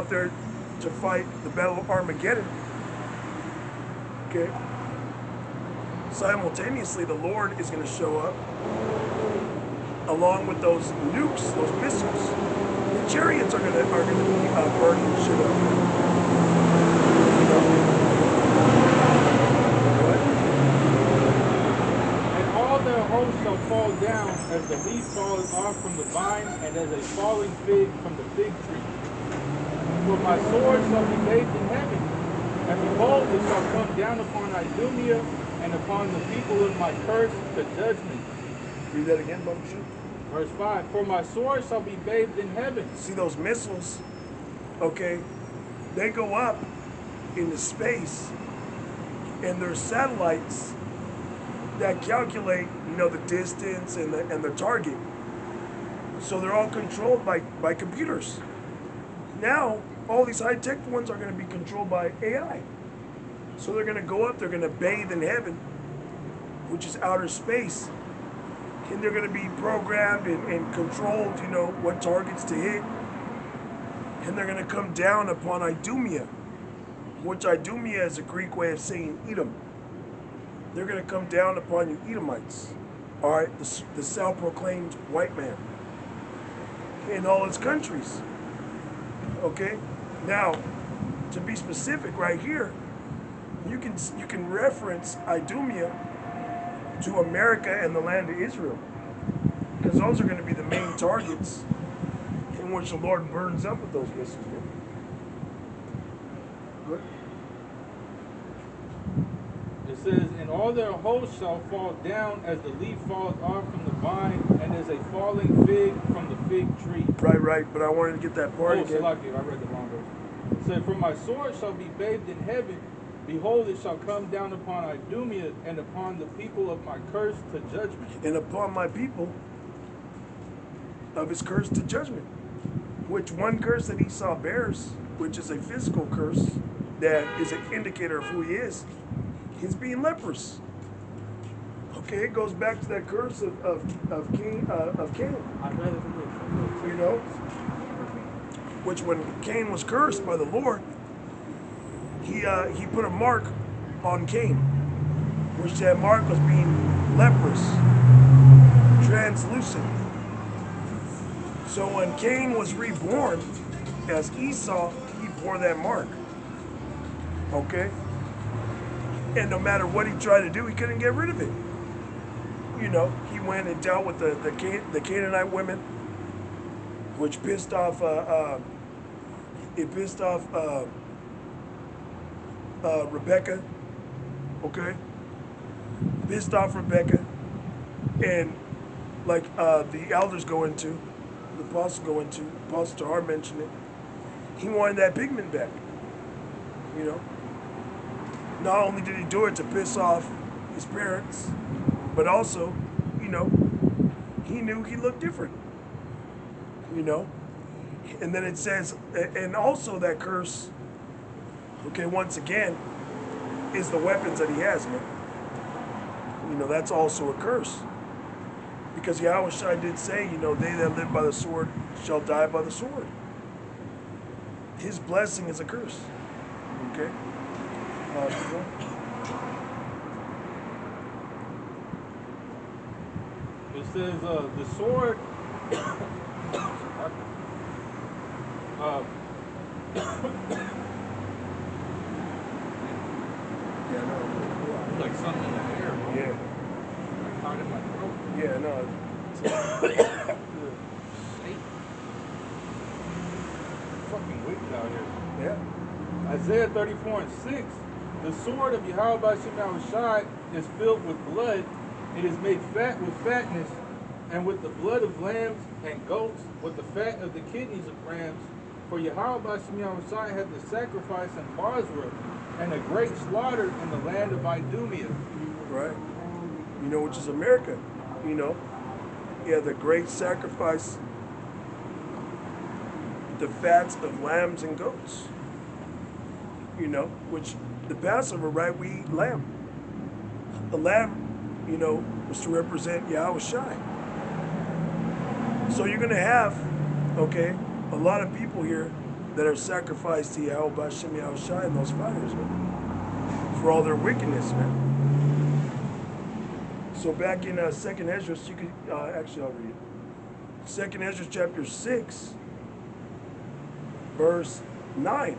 out there to fight the Battle of Armageddon. Okay. Simultaneously, the Lord is going to show up along with those nukes, those missiles. The chariots are going to be burning shit up. You know? And all their hosts shall fall down as the leaf falleth off from the vine, and as a falling fig from the fig tree. For my sword shall be bathed in heaven, and behold, it shall come down upon Idumea and upon the people of my curse to judgment. Read that again, Bubba. Verse 5, for my sword shall be bathed in heaven. See those missiles, okay, they go up into space, and there's satellites that calculate, the distance and the target. So they're all controlled by computers. Now, all these high-tech ones are going to be controlled by AI. So they're going to go up, they're going to bathe in heaven, which is outer space. And they're going to be programmed and controlled, what targets to hit. And they're going to come down upon Idumea, which Idumea is a Greek way of saying Edom. They're going to come down upon you Edomites. All right, the self-proclaimed white man in all its countries. Okay, now to be specific, right here, you can reference Idumea to America and the land of Israel, because those are going to be the main targets in which the Lord burns up with those missiles. Good. It says, and all their hosts shall fall down as the leaf falleth off from the vine, and as a falling fig from the fig tree. Right, but I wanted to get that part again. Salaki, I read the wrong verse. It said, for my sword shall be bathed in heaven, behold, it shall come down upon Idumea and upon the people of my curse to judgment. And upon my people of his curse to judgment. Which one curse that Esau bears, which is a physical curse that is an indicator of who he is, he's being leprous. Okay, it goes back to that curse of Cain. Which when Cain was cursed by the Lord, he put a mark on Cain, which that mark was being leprous, translucent. So when Cain was reborn as Esau, he bore that mark. Okay? And no matter what he tried to do, he couldn't get rid of it. He went and dealt with the Canaanite women, which pissed off Rebecca. Okay? Pissed off Rebecca. And like the elders go into, the apostles go into, Apostle Tahar mentioned it, he wanted that pigment back. Not only did he do it to piss off his parents, but also, he knew he looked different. And then it says, and also that curse, okay, once again, is the weapons that he has, man. That's also a curse. Because Yahweh did say, they that live by the sword shall die by the sword. His blessing is a curse. Okay? It says, the sword. Like something in the air, bro. Yeah. Like caught in my throat. Yeah, no. Fucking wicked out here. Yeah. Isaiah 34:6. The sword of Yahweh Shai is filled with blood. It is made fat with fatness, and with the blood of lambs and goats, with the fat of the kidneys of rams. For Yahweh Shai had the sacrifice in Basra, and a great slaughter in the land of Idumea. Right. Which is America. Yeah, the great sacrifice, the fats of lambs and goats. Which the Passover, right, we eat lamb. The lamb, was to represent Yahweh Shai. So you're going to have, okay, a lot of people here that are sacrificed to Yahweh Bashem Yahushai in those fires, man, for all their wickedness, man. So back in 2nd Ezra, you could, actually I'll read it. 2nd Ezra chapter 6, verse 9.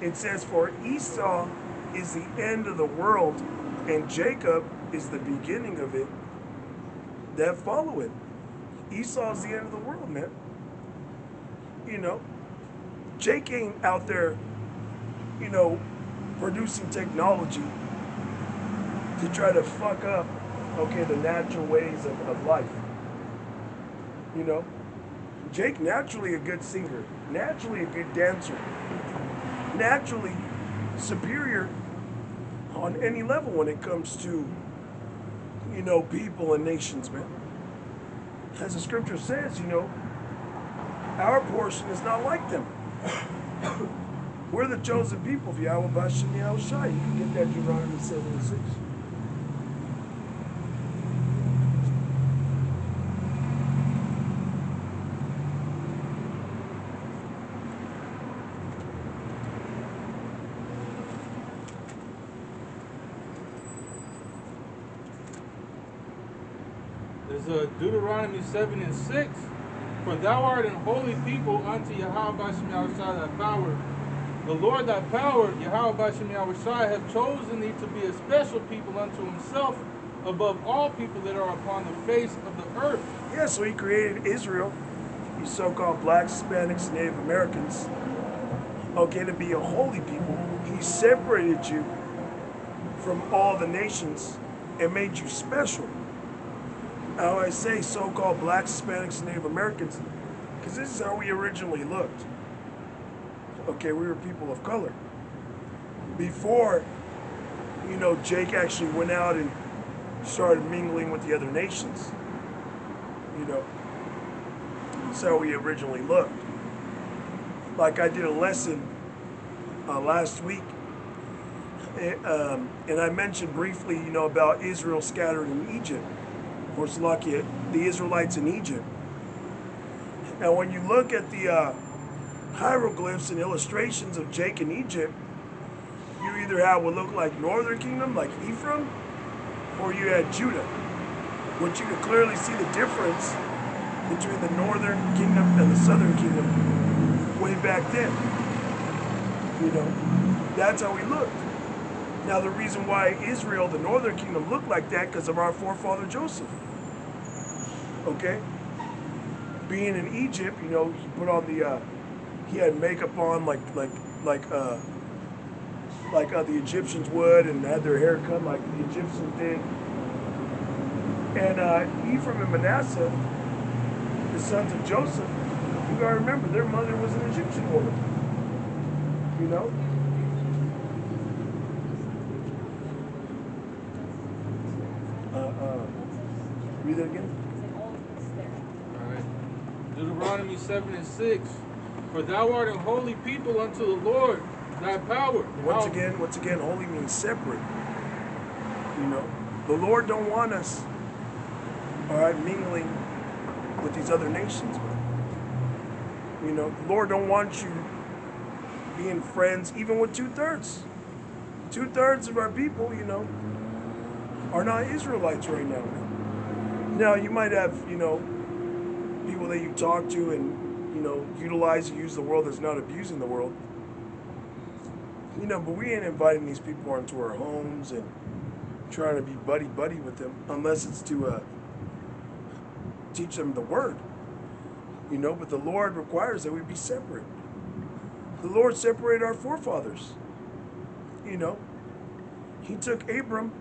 It says, for Esau is the end of the world, and Jacob is the beginning of it that follow it. Esau is the end of the world, man. You know, Jake ain't out there, you know, producing technology to try to fuck up, okay, the natural ways of life. You know, Jake naturally a good singer, naturally a good dancer, naturally superior on any level when it comes to, you know, people and nations, man. As the scripture says, you know, our portion is not like them. We're the chosen people of Yahweh Bashem Yahushai. You can get that Deuteronomy 7:6. There's Deuteronomy 7:6. For thou art an holy people unto Yahweh Bashem Yahushai thy power. The Lord thy power, Yahweh Bashem Yahushai, hath chosen thee to be a special people unto himself above all people that are upon the face of the earth. Yeah, so he created Israel, these so-called blacks, Hispanics, Native Americans, okay, to be a holy people. He separated you from all the nations and made you special. Now I say so-called blacks, Hispanics, and Native Americans, because this is how we originally looked. Okay, we were people of color. Before, you know, Jake actually went out and started mingling with the other nations. You know, that's how we originally looked. Like I did a lesson last week, and I mentioned briefly, you know, about Israel scattered in Egypt, or Salakia, the Israelites in Egypt. And when you look at the hieroglyphs and illustrations of Jake in Egypt, you either have what looked like Northern Kingdom, like Ephraim, or you had Judah, which you could clearly see the difference between the Northern Kingdom and the Southern Kingdom way back then. You know, that's how we looked. Now the reason why Israel, the Northern Kingdom, looked like that because of our forefather Joseph. Okay? Being in Egypt, you know, he put on the, he had makeup on like the Egyptians would, and had their hair cut like the Egyptians did. And Ephraim and Manasseh, the sons of Joseph, you gotta remember, their mother was an Egyptian woman. You know? Read that again. Alright. Deuteronomy 7:6. For thou art a holy people unto the Lord, thy power. Once again, holy means separate. You know, the Lord don't want us, all right, mingling with these other nations. You know, the Lord don't want you being friends even with 2/3. 2/3 of our people, you know, are not Israelites right now. Now you might have, you know, people that you talk to and, you know, utilize and use the world that's not abusing the world. You know, but we ain't inviting these people into our homes and trying to be buddy-buddy with them unless it's to teach them the word. You know, but the Lord requires that we be separate. The Lord separated our forefathers. You know, he took Abram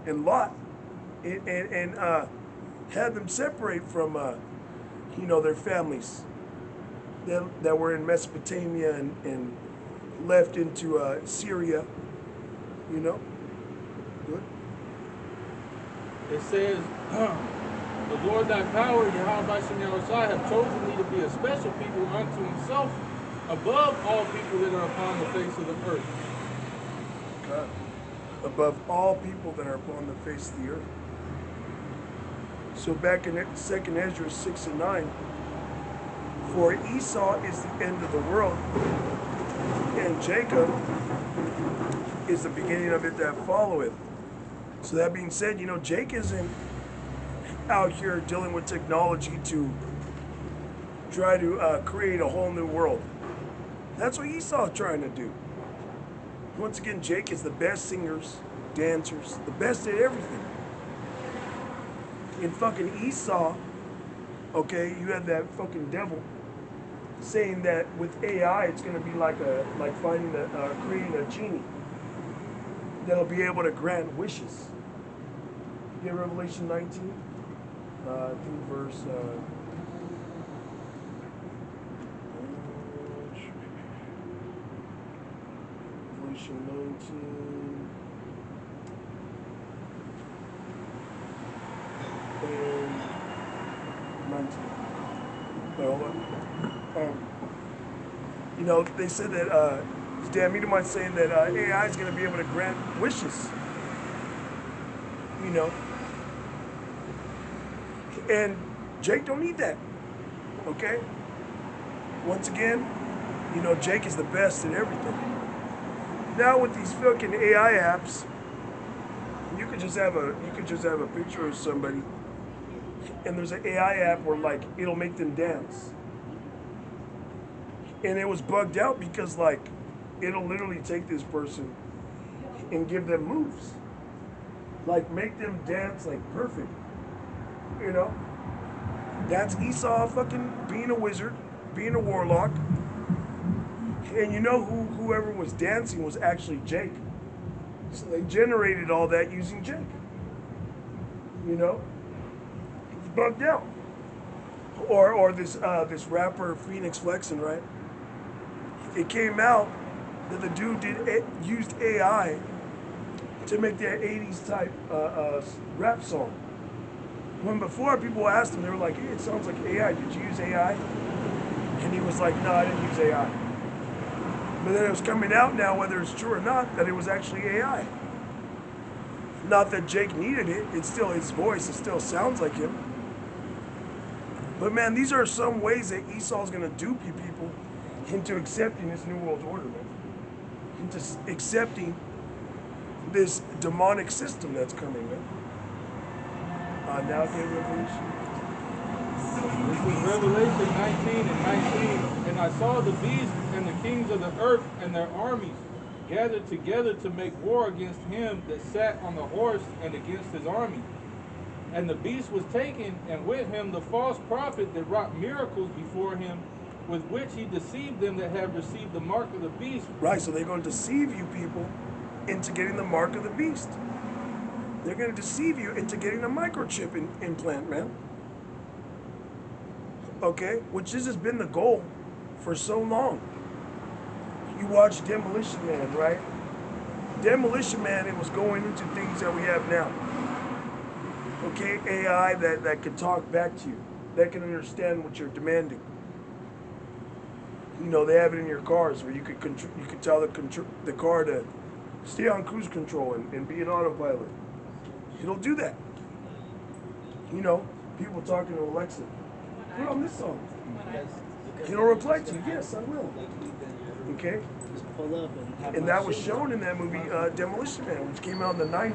and Lot and had them separate from, you know, their families that were in Mesopotamia and left into Syria, you know. Good. It says, the Lord thy power, Yahweh Bashem Yahushai, have chosen thee to be a special people unto himself above all people that are upon the face of the earth. God. Above all people that are upon the face of the earth. So back in 2nd Ezra 6 and 9, For Esau is the end of the world, and Jacob is the beginning of it that followeth. So that being said, Jake isn't out here dealing with technology to try to create a whole new world. That's what Esau's trying to do. Once again, Jake is the best singers, dancers, the best at everything. In fucking Esau, okay, you have that fucking devil saying that with AI, it's gonna be like finding creating a genie that'll be able to grant wishes. You get Revelation 19, I think verse. Revelation 19 and 19. Wait, hold on. They said that damn Edomites saying that AI is going to be able to grant wishes. And Jake don't need that. Okay. Once again, Jake is the best at everything. Now with these fucking AI apps, you could just have a picture of somebody, and there's an AI app where it'll make them dance. And it was bugged out because it'll literally take this person and give them moves. Make them dance perfect. That's Esau fucking being a wizard, being a warlock. And whoever was dancing was actually Jake. So they generated all that using Jake. It's bugged out. Or this rapper Phoenix Flexin, right? It came out that the dude used AI to make that 80s type rap song. When before people asked him, they were like, hey, it sounds like AI. Did you use AI? And he was like, no, I didn't use AI. But then it was coming out now, whether it's true or not, that it was actually AI. Not that Jake needed it. It's still his voice. It still sounds like him. But man, these are some ways that Esau's going to dupe you people into accepting this New World Order, man. Into accepting this demonic system that's coming, man. Now get Revelation. This is Revelation 19 and 19. And I saw the beast and the kings of the earth and their armies gathered together to make war against him that sat on the horse and against his army. And the beast was taken, and with him the false prophet that wrought miracles before him, with which he deceived them that have received the mark of the beast. Right, so they're going to deceive you people into getting the mark of the beast. They're going to deceive you into getting a microchip implant, man. Okay, which this has been the goal for so long. You watch Demolition Man, right? Demolition Man, it was going into things that we have now. Okay, AI that can talk back to you, that can understand what you're demanding. They have it in your cars where you could tell the car to stay on cruise control and be an autopilot. It'll do that. People talking to Alexa, put on this song. It'll reply to you, yes, I will. Okay? And that was shown in that movie, Demolition Man, which came out in the 90s.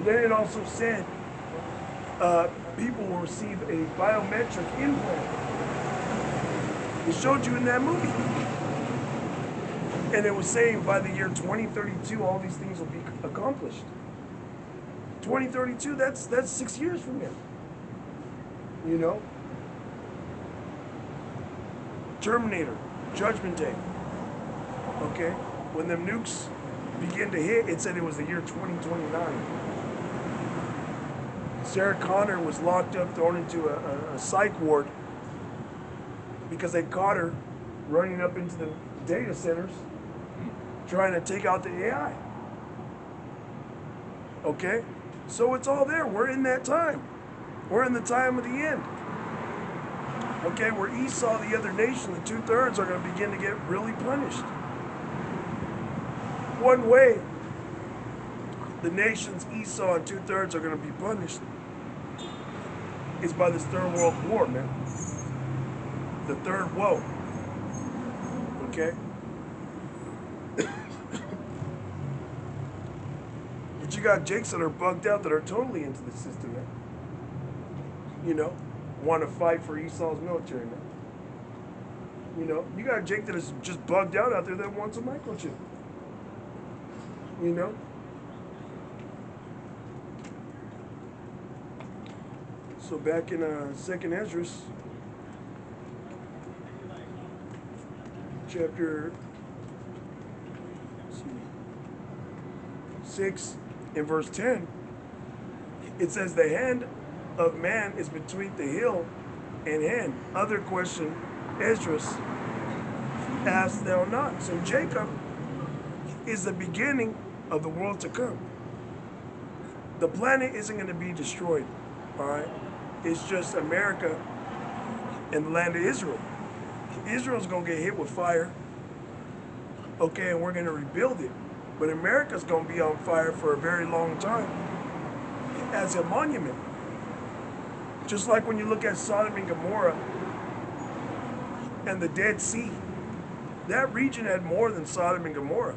Then it also said people will receive a biometric implant. It showed you in that movie. And it was saying by the year 2032, all these things will be accomplished. 2032, that's 6 years from now. Terminator, Judgment Day. Okay? When them nukes begin to hit, it said it was the year 2029. Sarah Connor was locked up, thrown into a psych ward because they caught her running up into the data centers trying to take out the AI. Okay? So it's all there. We're in that time. We're in the time of the end. Okay, where Esau, the other nation, the 2/3 are going to begin to get really punished. One way the nations Esau and 2/3 are going to be punished is by this Third World War, man. the third woe. Okay? But you got Jakes that are bugged out that are totally into the system, man. You know, want to fight for Esau's military, man. You know, you got Jake that is just bugged out there that wants a microchip. You know? So back in 2nd Ezra, chapter 6 and verse 10, it says the hand of man is between the hill and hand. Other question, Esdras, asked thou not. So Jacob is the beginning of the world to come. The planet isn't going to be destroyed, all right? It's just America and the land of Israel. Israel's going to get hit with fire, okay, and we're going to rebuild it. But America's going to be on fire for a very long time as a monument. Just like when you look at Sodom and Gomorrah and the Dead Sea, that region had more than Sodom and Gomorrah.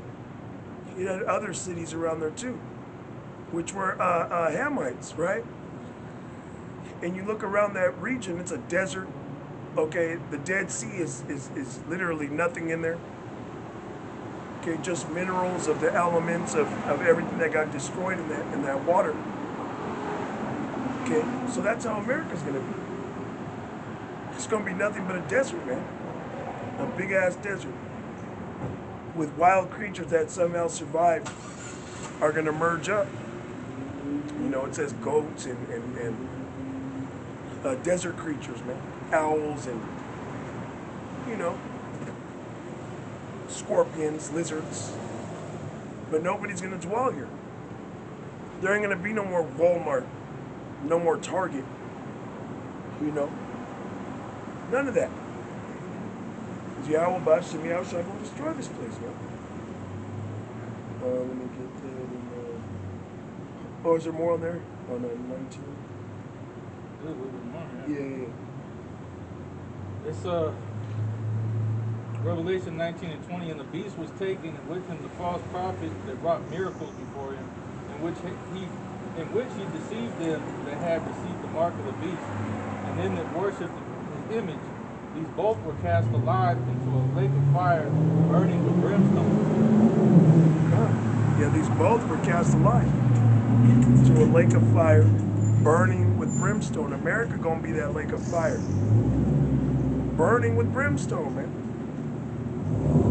It had other cities around there too, which were Hamites, right? And you look around that region, it's a desert. Okay, the Dead Sea is literally nothing in there. Okay, just minerals of the elements of everything that got destroyed in that water. Okay, so that's how America's gonna be. It's gonna be nothing but a desert, man. A big ass desert. With wild creatures that somehow survived are gonna merge up. You know, it says goats and desert creatures, man. Owls and, you know, scorpions, lizards. But nobody's gonna dwell here. There ain't gonna be no more Walmart, no more Target, you know. None of that. Yahweh Bash and Yahweh shall go destroy this place, man. Let me get that. Oh, is there more on there? Oh, no, 19. There's a little bit more, Yeah. It's Revelation 19 and 20, and the beast was taken, and with him the false prophet that wrought miracles before him, in which he deceived them that had received the mark of the beast, and them that worshipped his image. These both were cast alive into a lake of fire, burning with brimstone. Yeah, these both were cast alive into a lake of fire, burning with brimstone. America gonna be that lake of fire, burning with brimstone, man.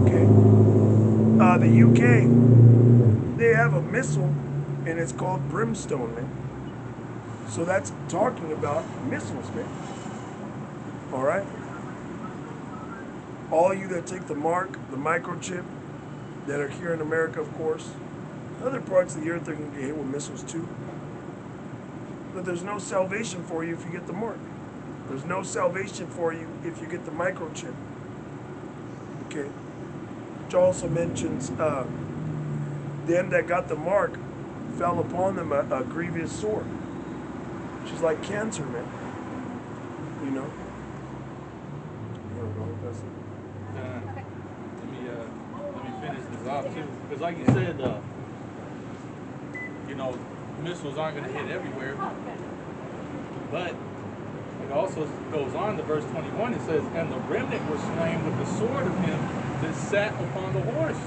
Okay. The UK, they have a missile, and it's called brimstone, man. So that's talking about missiles, man. All right. All you that take the mark, the microchip, that are here in America, of course. Other parts of the earth are going to get hit with missiles too. But there's no salvation for you if you get the mark. There's no salvation for you if you get the microchip. Okay. Which also mentions them that got the mark fell upon them a grievous sore. Which is like cancer, man. You know? I don't know. That's it. Let me finish this off too, because like you said, you know, missiles aren't going to hit everywhere. But it also goes on to verse 21. It says, "And the remnant were slain with the sword of him that sat upon the horse,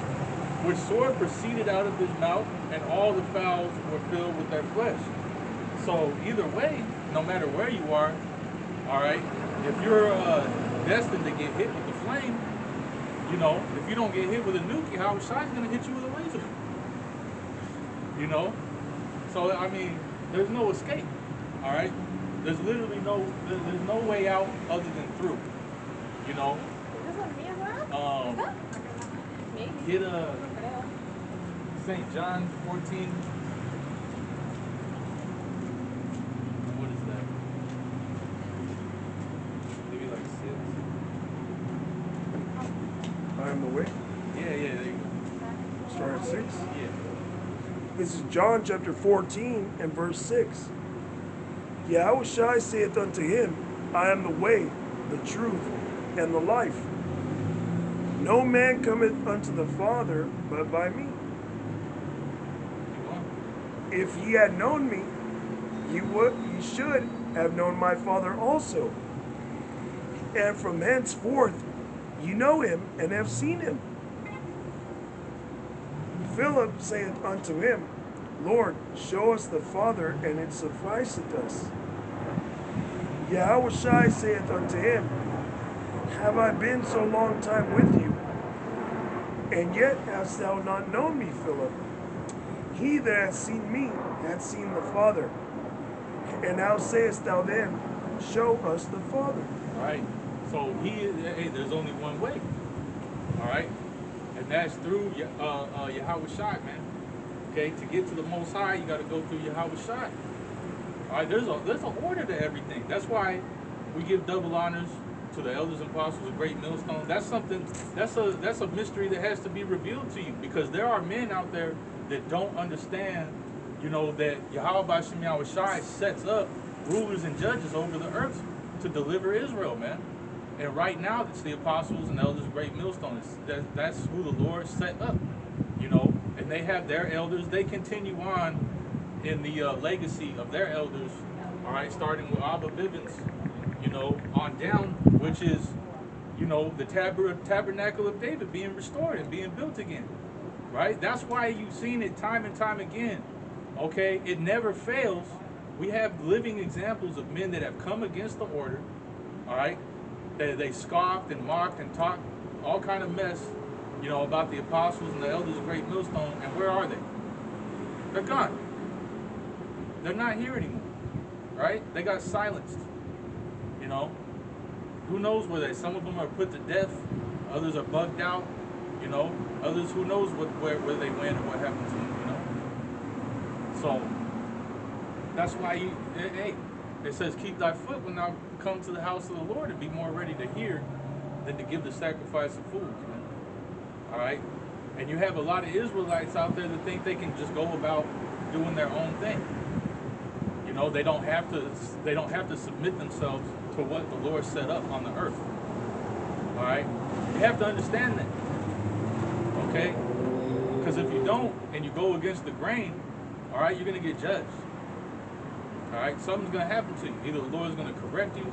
which sword proceeded out of his mouth, and all the fowls were filled with their flesh." So either way, no matter where you are, all right, if you're destined to get hit with the flame, you know, if you don't get hit with a nuke, Howard Shai's going to hit you with a laser. You know? So, I mean, there's no escape. All right? There's literally there's no way out other than through. You know? Get St. John 14. What is that? Maybe like 6. I am the way. Yeah, there you go. Start at 6. Yeah. This is John chapter 14 and verse 6. Yahweh Shai saith unto him, I am the way, the truth, and the life. No man cometh unto the Father but by me. If ye had known me, ye should have known my Father also. And from henceforth ye know him and have seen him. Philip saith unto him, Lord, show us the Father, and it sufficeth us. Yahushua saith unto him, Have I been so long time with you, and yet hast thou not known me, Philip? He that hath seen me hath seen the Father. And how sayest thou then, Show us the Father? Right. So hey, there's only one way. All right. And that's through Yahushua, man. Okay, to get to the Most High, you got to go through Yahushua. All right, there's an order to everything. That's why we give double honors to the elders and apostles of Great Millstone. That's a mystery that has to be revealed to you, because there are men out there that don't understand, that Yahweh Shem Yahushua sets up rulers and judges over the earth to deliver Israel, man. And right now, it's the apostles and elders of Great Millstone. That's who the Lord set up, and they have their elders. They continue on in the legacy of their elders, all right, starting with Abba Bivens, on down, which is, the tabernacle of David being restored and being built again, right? That's why you've seen it time and time again, okay? It never fails. We have living examples of men that have come against the order, all right? They scoffed and mocked and talked all kind of mess, about the apostles and the elders of Great Millstone, and where are they? They're gone. They're not here anymore, right? They got silenced, Who knows where they? Some of them are put to death. Others are bugged out, Others, who knows where they went and what happened to them, So that's why it says, keep thy foot when thou come to the house of the Lord, and be more ready to hear than to give the sacrifice of fools, man. All right? And you have a lot of Israelites out there that think they can just go about doing their own thing. They don't have to submit themselves to what the Lord set up on the earth. All right? You have to understand that. Okay? Because if you don't, and you go against the grain, all right, you're going to get judged. All right? Something's going to happen to you. Either the Lord's going to correct you,